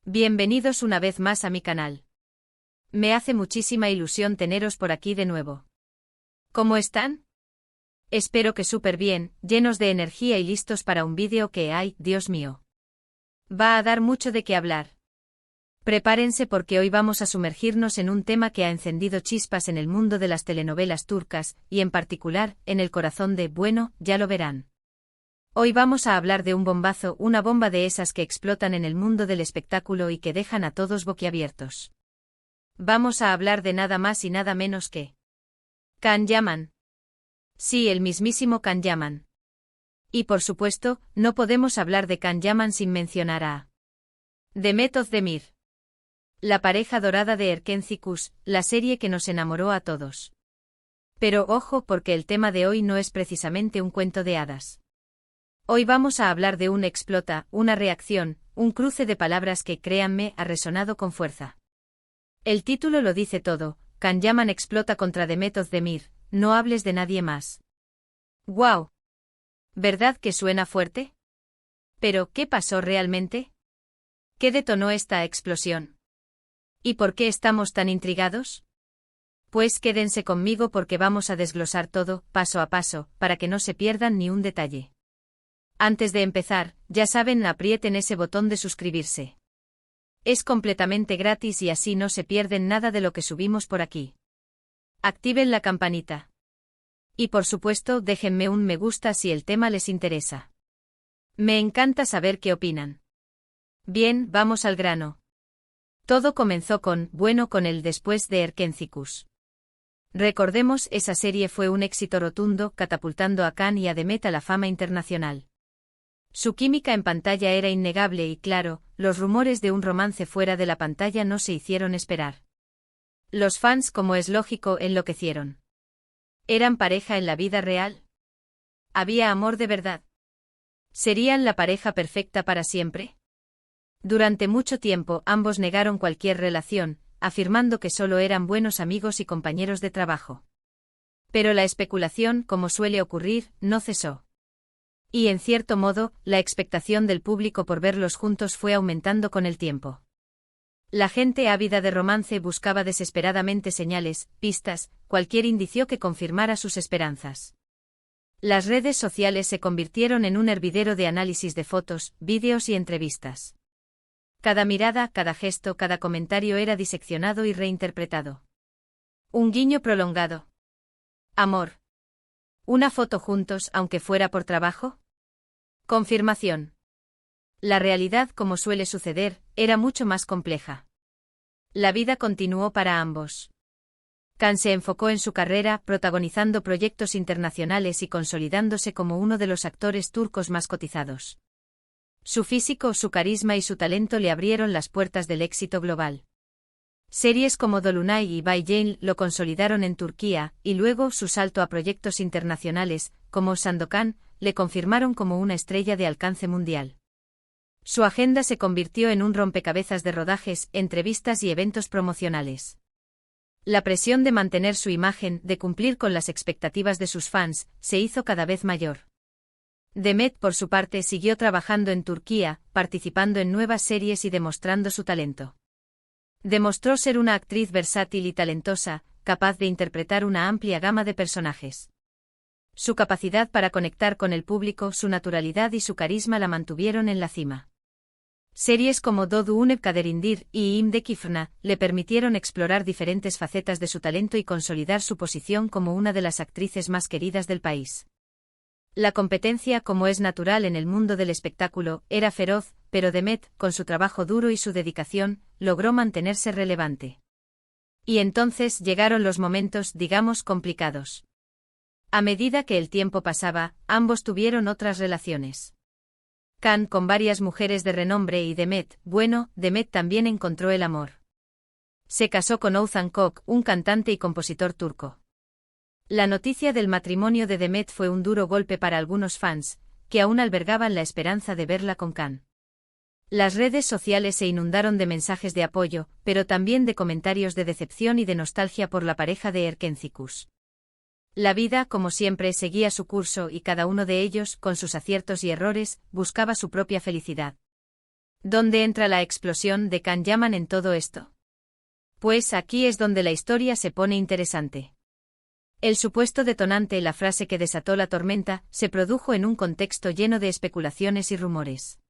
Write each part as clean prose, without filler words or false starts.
Bienvenidos una vez más a mi canal. Me hace muchísima ilusión teneros por aquí de nuevo. ¿Cómo están? Espero que súper bien, llenos de energía y listos para un vídeo que, ay, Dios mío, va a dar mucho de qué hablar. Prepárense porque hoy vamos a sumergirnos en un tema que ha encendido chispas en el mundo de las telenovelas turcas, y en particular, en el corazón de, bueno, ya lo verán. Hoy vamos a hablar de un bombazo, una bomba de esas que explotan en el mundo del espectáculo y que dejan a todos boquiabiertos. Vamos a hablar de nada más y nada menos que Can Yaman. Sí, el mismísimo Can Yaman. Y por supuesto, no podemos hablar de Can Yaman sin mencionar a Demet Özdemir, la pareja dorada de Erkenci Kuş, la serie que nos enamoró a todos. Pero ojo, porque el tema de hoy no es precisamente un cuento de hadas. Hoy vamos a hablar de un explota, una reacción, un cruce de palabras que, créanme, ha resonado con fuerza. El título lo dice todo: Can Yaman explota contra Demet Özdemir, no hables de nadie más. ¡Guau! ¿Verdad que suena fuerte? Pero, ¿qué pasó realmente? ¿Qué detonó esta explosión? ¿Y por qué estamos tan intrigados? Pues quédense conmigo porque vamos a desglosar todo, paso a paso, para que no se pierdan ni un detalle. Antes de empezar, ya saben, aprieten ese botón de suscribirse. Es completamente gratis y así no se pierden nada de lo que subimos por aquí. Activen la campanita. Y por supuesto, déjenme un me gusta si el tema les interesa. Me encanta saber qué opinan. Bien, vamos al grano. Todo comenzó con el después de Erkenci Kuş. Recordemos, esa serie fue un éxito rotundo, catapultando a Can y a Demet a la fama internacional. Su química en pantalla era innegable y claro, los rumores de un romance fuera de la pantalla no se hicieron esperar. Los fans, como es lógico, enloquecieron. ¿Eran pareja en la vida real? ¿Había amor de verdad? ¿Serían la pareja perfecta para siempre? Durante mucho tiempo ambos negaron cualquier relación, afirmando que solo eran buenos amigos y compañeros de trabajo. Pero la especulación, como suele ocurrir, no cesó. Y en cierto modo, la expectación del público por verlos juntos fue aumentando con el tiempo. La gente ávida de romance buscaba desesperadamente señales, pistas, cualquier indicio que confirmara sus esperanzas. Las redes sociales se convirtieron en un hervidero de análisis de fotos, vídeos y entrevistas. Cada mirada, cada gesto, cada comentario era diseccionado y reinterpretado. Un guiño prolongado. Amor. ¿Una foto juntos, aunque fuera por trabajo? Confirmación. La realidad, como suele suceder, era mucho más compleja. La vida continuó para ambos. Can se enfocó en su carrera, protagonizando proyectos internacionales y consolidándose como uno de los actores turcos más cotizados. Su físico, su carisma y su talento le abrieron las puertas del éxito global. Series como Dolunay y Bay Jane lo consolidaron en Turquía, y luego su salto a proyectos internacionales, como Sandokan, le confirmaron como una estrella de alcance mundial. Su agenda se convirtió en un rompecabezas de rodajes, entrevistas y eventos promocionales. La presión de mantener su imagen, de cumplir con las expectativas de sus fans, se hizo cada vez mayor. Demet, por su parte, siguió trabajando en Turquía, participando en nuevas series y demostrando su talento. Demostró ser una actriz versátil y talentosa, capaz de interpretar una amplia gama de personajes. Su capacidad para conectar con el público, su naturalidad y su carisma la mantuvieron en la cima. Series como Doğdu Unep Kaderindir y İmde Kifrna le permitieron explorar diferentes facetas de su talento y consolidar su posición como una de las actrices más queridas del país. La competencia, como es natural en el mundo del espectáculo, era feroz, pero Demet, con su trabajo duro y su dedicación, logró mantenerse relevante. Y entonces llegaron los momentos, digamos, complicados. A medida que el tiempo pasaba, ambos tuvieron otras relaciones. Can con varias mujeres de renombre y Demet también encontró el amor. Se casó con Oğuzhan Koç, un cantante y compositor turco. La noticia del matrimonio de Demet fue un duro golpe para algunos fans, que aún albergaban la esperanza de verla con Can. Las redes sociales se inundaron de mensajes de apoyo, pero también de comentarios de decepción y de nostalgia por la pareja de Erkenci Kuş. La vida, como siempre, seguía su curso y cada uno de ellos, con sus aciertos y errores, buscaba su propia felicidad. ¿Dónde entra la explosión de Can Yaman en todo esto? Pues aquí es donde la historia se pone interesante. El supuesto detonante, la frase que desató la tormenta, se produjo en un contexto lleno de especulaciones y rumores.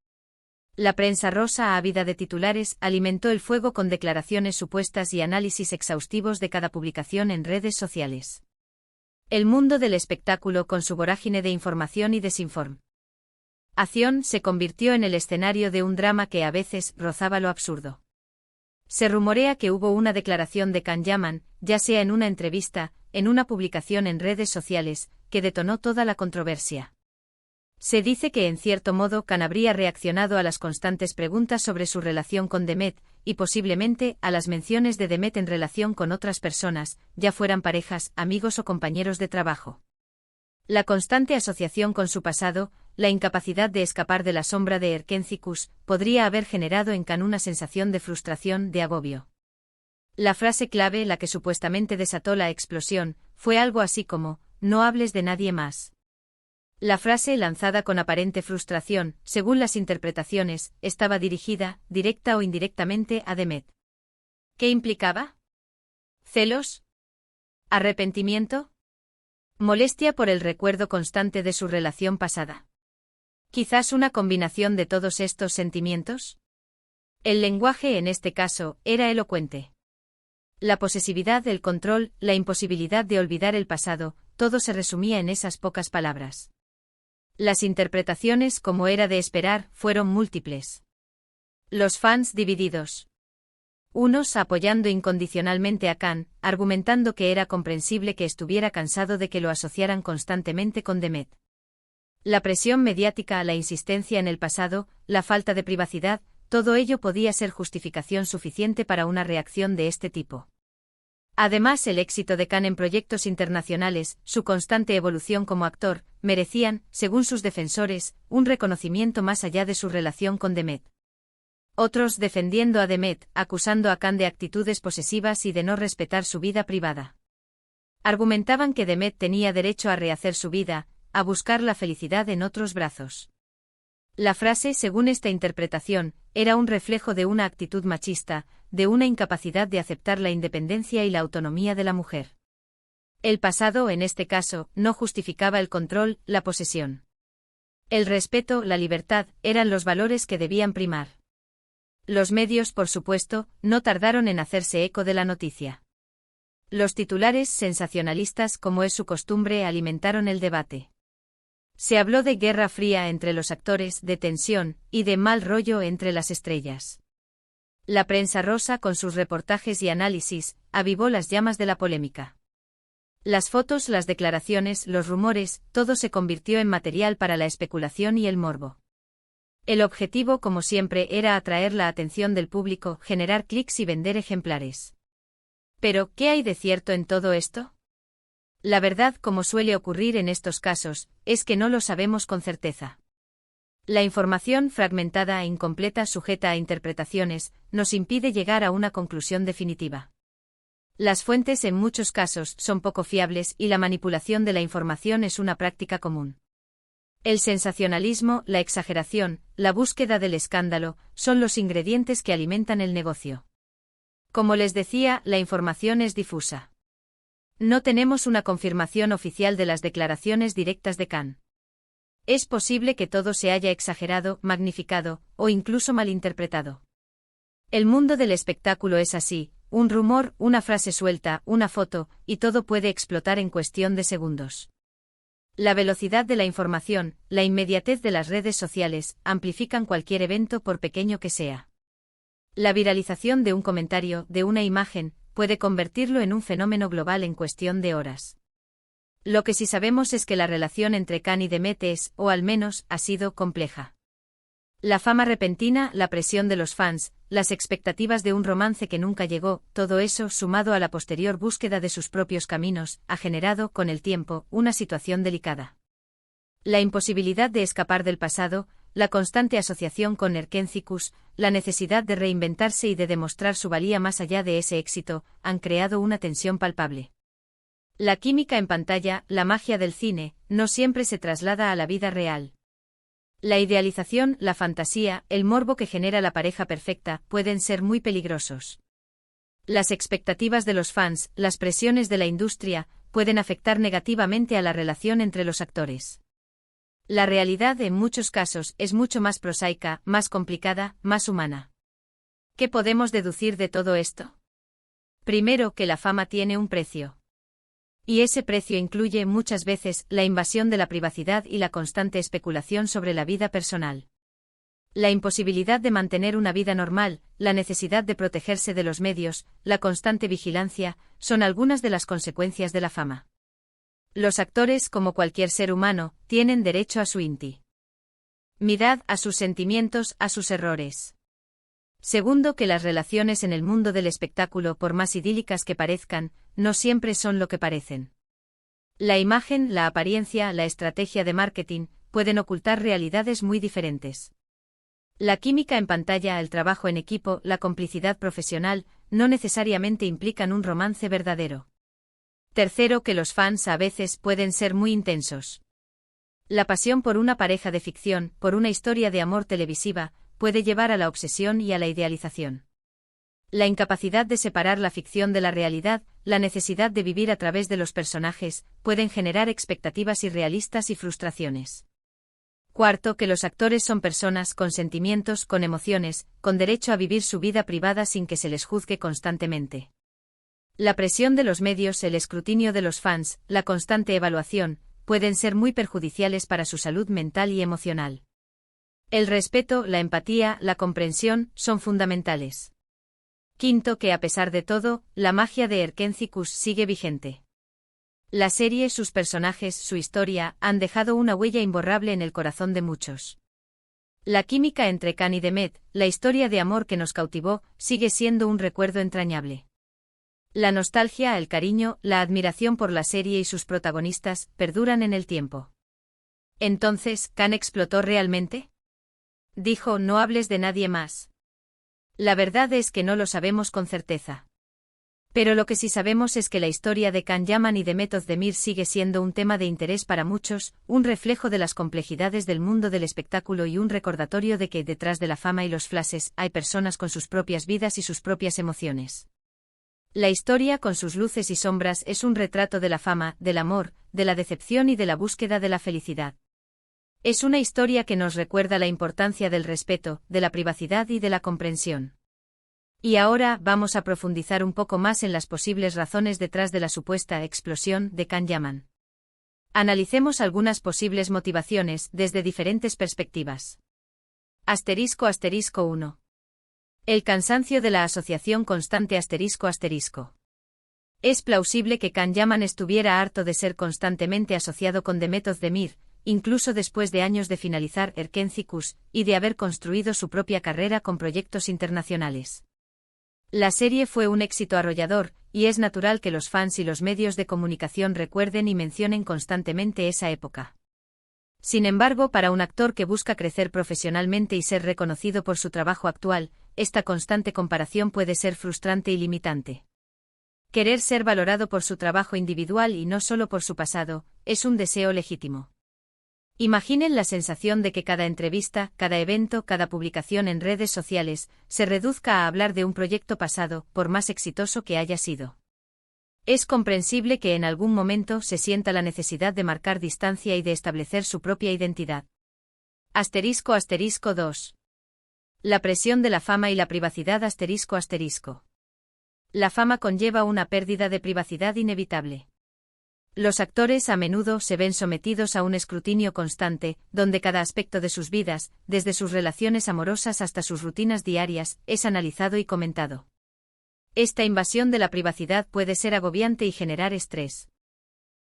La prensa rosa, ávida de titulares, alimentó el fuego con declaraciones supuestas y análisis exhaustivos de cada publicación en redes sociales. El mundo del espectáculo, con su vorágine de información y desinformación, se convirtió en el escenario de un drama que a veces rozaba lo absurdo. Se rumorea que hubo una declaración de Can Yaman, ya sea en una entrevista, en una publicación en redes sociales, que detonó toda la controversia. Se dice que en cierto modo Can habría reaccionado a las constantes preguntas sobre su relación con Demet, y posiblemente a las menciones de Demet en relación con otras personas, ya fueran parejas, amigos o compañeros de trabajo. La constante asociación con su pasado, la incapacidad de escapar de la sombra de Erkencikus, podría haber generado en Can una sensación de frustración, de agobio. La frase clave, la que supuestamente desató la explosión, fue algo así como: "No hables de nadie más". La frase, lanzada con aparente frustración, según las interpretaciones, estaba dirigida, directa o indirectamente, a Demet. ¿Qué implicaba? ¿Celos? ¿Arrepentimiento? ¿Molestia por el recuerdo constante de su relación pasada? ¿Quizás una combinación de todos estos sentimientos? El lenguaje en este caso era elocuente. La posesividad, el control, la imposibilidad de olvidar el pasado, todo se resumía en esas pocas palabras. Las interpretaciones, como era de esperar, fueron múltiples. Los fans divididos. Unos apoyando incondicionalmente a Can, argumentando que era comprensible que estuviera cansado de que lo asociaran constantemente con Demet. La presión mediática, la insistencia en el pasado, la falta de privacidad, todo ello podía ser justificación suficiente para una reacción de este tipo. Además, el éxito de Can en proyectos internacionales, su constante evolución como actor, merecían, según sus defensores, un reconocimiento más allá de su relación con Demet. Otros defendiendo a Demet, acusando a Can de actitudes posesivas y de no respetar su vida privada. Argumentaban que Demet tenía derecho a rehacer su vida, a buscar la felicidad en otros brazos. La frase, según esta interpretación, era un reflejo de una actitud machista, de una incapacidad de aceptar la independencia y la autonomía de la mujer. El pasado, en este caso, no justificaba el control, la posesión. El respeto, la libertad, eran los valores que debían primar. Los medios, por supuesto, no tardaron en hacerse eco de la noticia. Los titulares sensacionalistas, como es su costumbre, alimentaron el debate. Se habló de guerra fría entre los actores, de tensión, y de mal rollo entre las estrellas. La prensa rosa, con sus reportajes y análisis, avivó las llamas de la polémica. Las fotos, las declaraciones, los rumores, todo se convirtió en material para la especulación y el morbo. El objetivo, como siempre, era atraer la atención del público, generar clics y vender ejemplares. Pero, ¿qué hay de cierto en todo esto? La verdad, como suele ocurrir en estos casos, es que no lo sabemos con certeza. La información fragmentada e incompleta, sujeta a interpretaciones, nos impide llegar a una conclusión definitiva. Las fuentes en muchos casos son poco fiables y la manipulación de la información es una práctica común. El sensacionalismo, la exageración, la búsqueda del escándalo, son los ingredientes que alimentan el negocio. Como les decía, la información es difusa. No tenemos una confirmación oficial de las declaraciones directas de Can. Es posible que todo se haya exagerado, magnificado, o incluso malinterpretado. El mundo del espectáculo es así, un rumor, una frase suelta, una foto, y todo puede explotar en cuestión de segundos. La velocidad de la información, la inmediatez de las redes sociales, amplifican cualquier evento por pequeño que sea. La viralización de un comentario, de una imagen, puede convertirlo en un fenómeno global en cuestión de horas. Lo que sí sabemos es que la relación entre Can y Demet es, o al menos, ha sido compleja. La fama repentina, la presión de los fans, las expectativas de un romance que nunca llegó, todo eso, sumado a la posterior búsqueda de sus propios caminos, ha generado, con el tiempo, una situación delicada. La imposibilidad de escapar del pasado, la constante asociación con Erkencikus, la necesidad de reinventarse y de demostrar su valía más allá de ese éxito, han creado una tensión palpable. La química en pantalla, la magia del cine, no siempre se traslada a la vida real. La idealización, la fantasía, el morbo que genera la pareja perfecta, pueden ser muy peligrosos. Las expectativas de los fans, las presiones de la industria, pueden afectar negativamente a la relación entre los actores. La realidad, en muchos casos, es mucho más prosaica, más complicada, más humana. ¿Qué podemos deducir de todo esto? Primero, que la fama tiene un precio. Y ese precio incluye muchas veces la invasión de la privacidad y la constante especulación sobre la vida personal. La imposibilidad de mantener una vida normal, la necesidad de protegerse de los medios, la constante vigilancia, son algunas de las consecuencias de la fama. Los actores, como cualquier ser humano, tienen derecho a su intimidad, a sus sentimientos, a sus errores. Segundo, que las relaciones en el mundo del espectáculo, por más idílicas que parezcan, no siempre son lo que parecen. La imagen, la apariencia, la estrategia de marketing, pueden ocultar realidades muy diferentes. La química en pantalla, el trabajo en equipo, la complicidad profesional, no necesariamente implican un romance verdadero. Tercero, que los fans a veces pueden ser muy intensos. La pasión por una pareja de ficción, por una historia de amor televisiva, puede llevar a la obsesión y a la idealización. La incapacidad de separar la ficción de la realidad, la necesidad de vivir a través de los personajes, pueden generar expectativas irrealistas y frustraciones. Cuarto, que los actores son personas con sentimientos, con emociones, con derecho a vivir su vida privada sin que se les juzgue constantemente. La presión de los medios, el escrutinio de los fans, la constante evaluación, pueden ser muy perjudiciales para su salud mental y emocional. El respeto, la empatía, la comprensión, son fundamentales. Quinto, que a pesar de todo, la magia de Erkenci-Kuş sigue vigente. La serie, sus personajes, su historia, han dejado una huella imborrable en el corazón de muchos. La química entre Can y Demet, la historia de amor que nos cautivó, sigue siendo un recuerdo entrañable. La nostalgia, el cariño, la admiración por la serie y sus protagonistas, perduran en el tiempo. Entonces, ¿Can explotó realmente? Dijo, no hables de nadie más. La verdad es que no lo sabemos con certeza. Pero lo que sí sabemos es que la historia de Can Yaman y Demet Özdemir sigue siendo un tema de interés para muchos, un reflejo de las complejidades del mundo del espectáculo y un recordatorio de que detrás de la fama y los flashes hay personas con sus propias vidas y sus propias emociones. La historia, con sus luces y sombras, es un retrato de la fama, del amor, de la decepción y de la búsqueda de la felicidad. Es una historia que nos recuerda la importancia del respeto, de la privacidad y de la comprensión. Y ahora vamos a profundizar un poco más en las posibles razones detrás de la supuesta explosión de Can Yaman. Analicemos algunas posibles motivaciones desde diferentes perspectivas. ****1. El cansancio de la asociación constante ****. Es plausible que Can Yaman estuviera harto de ser constantemente asociado con Demet Özdemir, incluso después de años de finalizar Erkenci-Kuş y de haber construido su propia carrera con proyectos internacionales. La serie fue un éxito arrollador, y es natural que los fans y los medios de comunicación recuerden y mencionen constantemente esa época. Sin embargo, para un actor que busca crecer profesionalmente y ser reconocido por su trabajo actual, esta constante comparación puede ser frustrante y limitante. Querer ser valorado por su trabajo individual y no solo por su pasado, es un deseo legítimo. Imaginen la sensación de que cada entrevista, cada evento, cada publicación en redes sociales, se reduzca a hablar de un proyecto pasado, por más exitoso que haya sido. Es comprensible que en algún momento se sienta la necesidad de marcar distancia y de establecer su propia identidad. ***2. La presión de la fama y la privacidad ****. La fama conlleva una pérdida de privacidad inevitable. Los actores a menudo se ven sometidos a un escrutinio constante, donde cada aspecto de sus vidas, desde sus relaciones amorosas hasta sus rutinas diarias, es analizado y comentado. Esta invasión de la privacidad puede ser agobiante y generar estrés.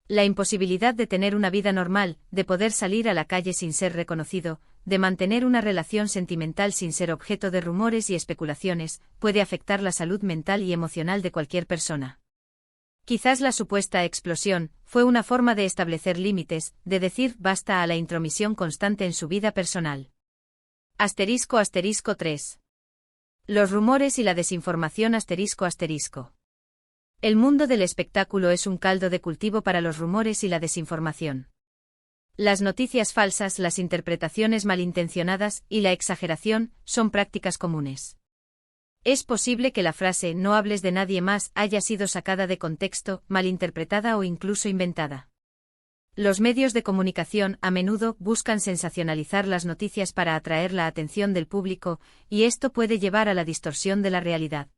La imposibilidad de tener una vida normal, de poder salir a la calle sin ser reconocido, de mantener una relación sentimental sin ser objeto de rumores y especulaciones, puede afectar la salud mental y emocional de cualquier persona. Quizás la supuesta explosión fue una forma de establecer límites, de decir basta a la intromisión constante en su vida personal. ***3. Los rumores y la desinformación ****. El mundo del espectáculo es un caldo de cultivo para los rumores y la desinformación. Las noticias falsas, las interpretaciones malintencionadas y la exageración son prácticas comunes. Es posible que la frase "no hables de nadie más" haya sido sacada de contexto, malinterpretada o incluso inventada. Los medios de comunicación a menudo buscan sensacionalizar las noticias para atraer la atención del público, y esto puede llevar a la distorsión de la realidad.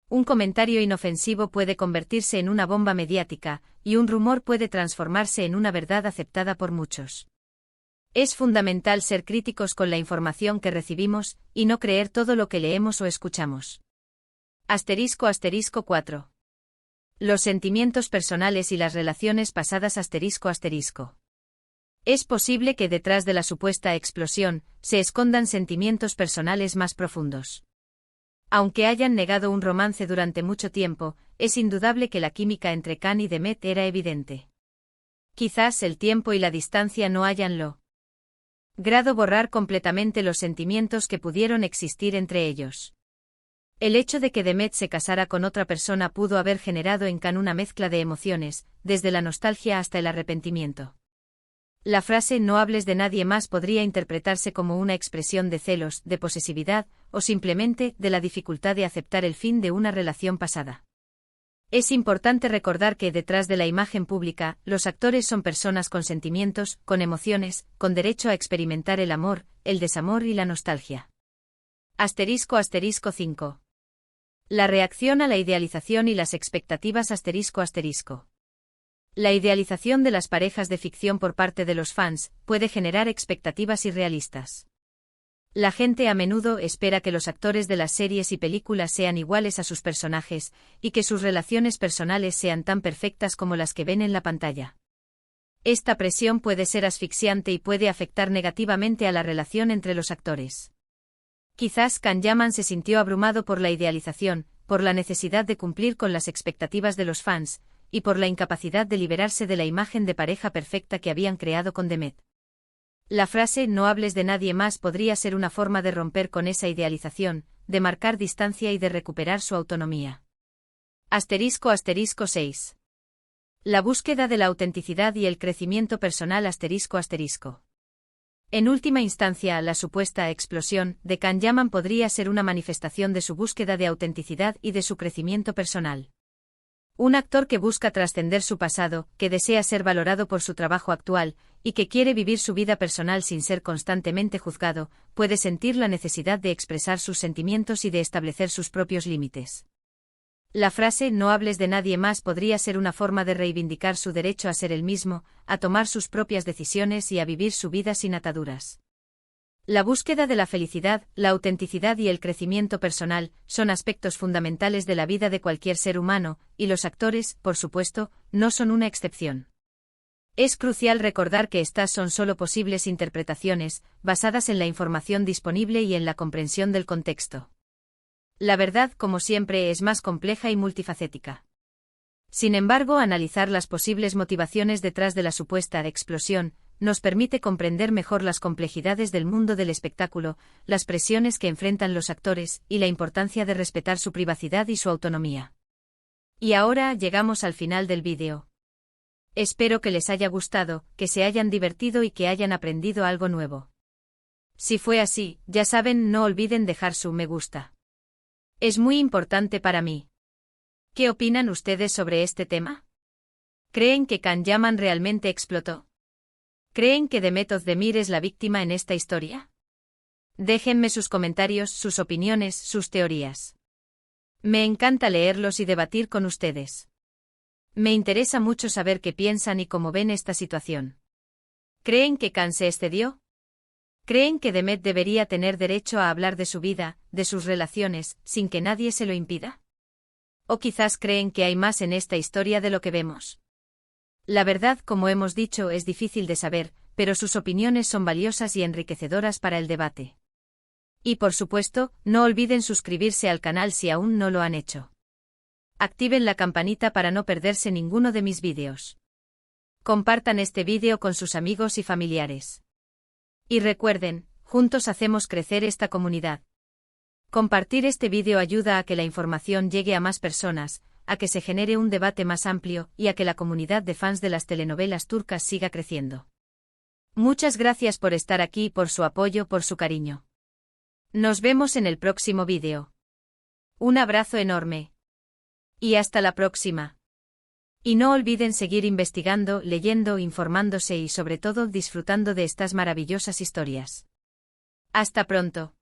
Un comentario inofensivo puede convertirse en una bomba mediática, y un rumor puede transformarse en una verdad aceptada por muchos. Es fundamental ser críticos con la información que recibimos, y no creer todo lo que leemos o escuchamos. *4. Los sentimientos personales y las relaciones pasadas. Es posible que detrás de la supuesta explosión se escondan sentimientos personales más profundos. Aunque hayan negado un romance durante mucho tiempo, es indudable que la química entre Khan y Demet era evidente. Quizás el tiempo y la distancia no hayan logrado borrar completamente los sentimientos que pudieron existir entre ellos. El hecho de que Demet se casara con otra persona pudo haber generado en Khan una mezcla de emociones, desde la nostalgia hasta el arrepentimiento. La frase "no hables de nadie más" podría interpretarse como una expresión de celos, de posesividad, o simplemente de la dificultad de aceptar el fin de una relación pasada. Es importante recordar que detrás de la imagen pública, los actores son personas con sentimientos, con emociones, con derecho a experimentar el amor, el desamor y la nostalgia. *5. La reacción a la idealización y las expectativas. La idealización de las parejas de ficción por parte de los fans puede generar expectativas irrealistas. La gente a menudo espera que los actores de las series y películas sean iguales a sus personajes, y que sus relaciones personales sean tan perfectas como las que ven en la pantalla. Esta presión puede ser asfixiante y puede afectar negativamente a la relación entre los actores. Quizás Khan Yaman se sintió abrumado por la idealización, por la necesidad de cumplir con las expectativas de los fans, y por la incapacidad de liberarse de la imagen de pareja perfecta que habían creado con Demet. La frase "no hables de nadie más" podría ser una forma de romper con esa idealización, de marcar distancia y de recuperar su autonomía. *6. La búsqueda de la autenticidad y el crecimiento personal. En última instancia, la supuesta explosión de Khan Yaman podría ser una manifestación de su búsqueda de autenticidad y de su crecimiento personal. Un actor que busca trascender su pasado, que desea ser valorado por su trabajo actual, y que quiere vivir su vida personal sin ser constantemente juzgado, puede sentir la necesidad de expresar sus sentimientos y de establecer sus propios límites. La frase "no hables de nadie más" podría ser una forma de reivindicar su derecho a ser él mismo, a tomar sus propias decisiones y a vivir su vida sin ataduras. La búsqueda de la felicidad, la autenticidad y el crecimiento personal son aspectos fundamentales de la vida de cualquier ser humano, y los actores, por supuesto, no son una excepción. Es crucial recordar que estas son solo posibles interpretaciones, basadas en la información disponible y en la comprensión del contexto. La verdad, como siempre, es más compleja y multifacética. Sin embargo, analizar las posibles motivaciones detrás de la supuesta explosión nos permite comprender mejor las complejidades del mundo del espectáculo, las presiones que enfrentan los actores y la importancia de respetar su privacidad y su autonomía. Y ahora llegamos al final del vídeo. Espero que les haya gustado, que se hayan divertido y que hayan aprendido algo nuevo. Si fue así, ya saben, no olviden dejar su me gusta. Es muy importante para mí. ¿Qué opinan ustedes sobre este tema? ¿Creen que Khan Yaman realmente explotó? ¿Creen que Demet Özdemir es la víctima en esta historia? Déjenme sus comentarios, sus opiniones, sus teorías. Me encanta leerlos y debatir con ustedes. Me interesa mucho saber qué piensan y cómo ven esta situación. ¿Creen que Khan se excedió? ¿Creen que Demet debería tener derecho a hablar de su vida, de sus relaciones, sin que nadie se lo impida? ¿O quizás creen que hay más en esta historia de lo que vemos? La verdad, como hemos dicho, es difícil de saber, pero sus opiniones son valiosas y enriquecedoras para el debate. Y por supuesto, no olviden suscribirse al canal si aún no lo han hecho. Activen la campanita para no perderse ninguno de mis vídeos. Compartan este vídeo con sus amigos y familiares. Y recuerden, juntos hacemos crecer esta comunidad. Compartir este vídeo ayuda a que la información llegue a más personas, a que se genere un debate más amplio y a que la comunidad de fans de las telenovelas turcas siga creciendo. Muchas gracias por estar aquí, por su apoyo, por su cariño. Nos vemos en el próximo vídeo. Un abrazo enorme. Y hasta la próxima. Y no olviden seguir investigando, leyendo, informándose y sobre todo disfrutando de estas maravillosas historias. Hasta pronto.